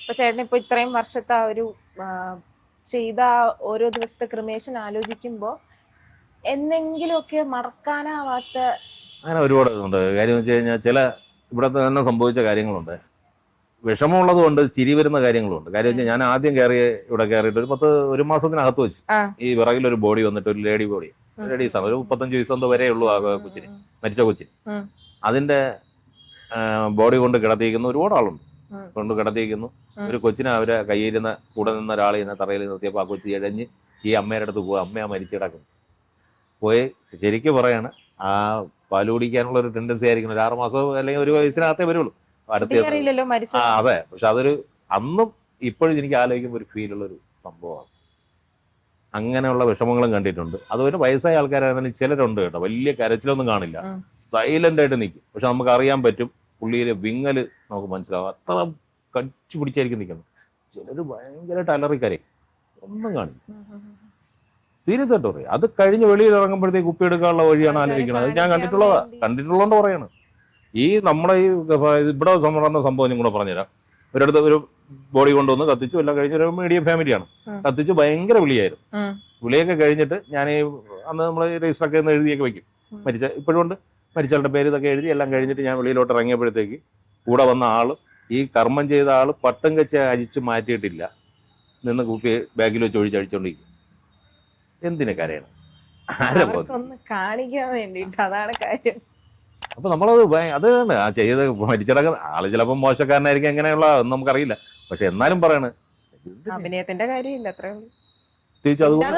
ഇപ്പൊ ചേട്ടൻ ഇപ്പൊ ഇത്രയും വർഷത്തെ ആ ഒരു ചെയ്ത ഓരോ ദിവസത്തെ ക്രിമേഷൻ ആലോചിക്കുമ്പോ എന്തെങ്കിലുമൊക്കെ മറക്കാനാവാത്ത അങ്ങനെ ഒരുപാട് ഇതുണ്ട്. കാര്യം വെച്ച് കഴിഞ്ഞാൽ ചില ഇവിടെ തന്നെ സംഭവിച്ച കാര്യങ്ങളുണ്ട്. വിഷമമുള്ളത് കൊണ്ട് ചിരി വരുന്ന കാര്യങ്ങളുണ്ട്. കാര്യം വെച്ചാൽ ഞാൻ ആദ്യം ഇവിടെ കയറിയിട്ട് ഒരു മാസത്തിനകത്ത് വെച്ച് ഈ വിറകിലൊരു ബോഡി വന്നിട്ട്, ഒരു ലേഡി ബോഡി, ലേഡീസാണ്, ഒരു 35 വയസ്സെന്തോ വരെ ഉള്ളൂ ആ കൊച്ചിന്, മരിച്ച കൊച്ചിന്. അതിന്റെ ബോഡി കൊണ്ട് കിടത്തിയിരിക്കുന്ന ഒരുപാട് ആളുണ്ട്. കൊണ്ട് കിടത്തിയിരിക്കുന്നു. ഒരു കൊച്ചിനെ അവരെ കയ്യിരുന്ന കൂടെ നിന്ന ഒരാൾ ഇങ്ങനെ തറയിൽ നിർത്തിയപ്പോൾ ആ കൊച്ചി ഇഴഞ്ഞ് ഈ അമ്മയുടെ അടുത്ത് പോയി അമ്മയാ മരിച്ചു കിടക്കുന്നു. പോയി ശരിക്കും പറയാണ്, ആ പാല് കുടിക്കാനുള്ള ഒരു ടെൻഡൻസി ആയിരിക്കണം. ഒരു 6 മാസം അല്ലെങ്കിൽ ഒരു വയസ്സിനകത്തേ വരുള്ളൂ. അടുത്ത അതെ. പക്ഷെ അതൊരു അന്നും ഇപ്പോഴും എനിക്ക് ആലോചിക്കുമ്പോൾ ഒരു ഫീലുള്ളൊരു സംഭവമാണ്. അങ്ങനെയുള്ള വിഷമങ്ങളും കണ്ടിട്ടുണ്ട്. അതുപോലെ വയസ്സായ ആൾക്കാരായിരുന്നാലും ചിലരുണ്ട് കേട്ടോ, വലിയ കരച്ചിലൊന്നും കാണില്ല, സൈലന്റ് ആയിട്ട് നിൽക്കും. പക്ഷെ നമുക്ക് അറിയാൻ പറ്റും പുള്ളിയിലെ വിങ്ങല് നമുക്ക് മനസ്സിലാവും. അത്ര കച്ചു പിടിച്ചായിരിക്കും നിൽക്കുന്നത്. ചിലർ ഭയങ്കരമായിട്ട് അലറിക്കരയും, ഒന്നും കാണില്ല. സീരിയസ് ആയിട്ട് പറയും. അത് കഴിഞ്ഞ് വെളിയിൽ ഇറങ്ങുമ്പോഴത്തേക്ക് കുപ്പി എടുക്കാനുള്ള വഴിയാണ് ആലോചിക്കുന്നത്. അത് ഞാൻ കണ്ടിട്ടുള്ളതുകൊണ്ട് പറയണം. ഈ നമ്മുടെ ഈ ഇവിടെ നടന്ന സംഭവം ഞാൻ കൂടെ പറഞ്ഞുതരാം. ഒരിടത്ത് ഒരു ബോഡി കൊണ്ടുവന്ന് കത്തിച്ചു, എല്ലാം കഴിഞ്ഞ ഒരു മീഡിയം ഫാമിലിയാണ്. കത്തിച്ചു, ഭയങ്കര വിളിയായിരുന്നു. വിളിയൊക്കെ കഴിഞ്ഞിട്ട് ഞാൻ അന്ന് നമ്മൾ രജിസ്റ്ററൊക്കെ ഒന്ന് എഴുതിയൊക്കെ വെക്കും, ഇപ്പോഴും ഉണ്ട്, മരിച്ചയാളുടെ പേര് ഇതൊക്കെ എഴുതി എല്ലാം കഴിഞ്ഞിട്ട് ഞാൻ വെളിയിലോട്ട് ഇറങ്ങിയപ്പോഴത്തേക്ക് കൂടെ വന്ന ആള്, ഈ കർമ്മം ചെയ്ത ആള് പട്ടും കച്ച അഴിച്ച് മാറ്റിയിട്ടില്ല, നിന്ന് കുപ്പി ബാഗിൽ വെച്ച് അഴിച്ചോണ്ടിരിക്കും. എന്തിനു കരയണം? കാണിക്കാൻ വേണ്ടിട്ട്, അതാണ് കാര്യം. അപ്പൊ നമ്മളത് അത് തന്നെ ആ ചെയ്ത് മരിച്ചടക്കുന്ന ആള് ചിലപ്പോൾ മോശക്കാരനായിരിക്കും, എങ്ങനെയുള്ള ഒന്നും നമുക്കറിയില്ല. പക്ഷെ എന്നാലും പറയണ് അഭിനയത്തിന്റെ കാര്യമില്ല, അത്രേ ഉള്ളൂ. തിരിച്ചു അതുകൊണ്ട്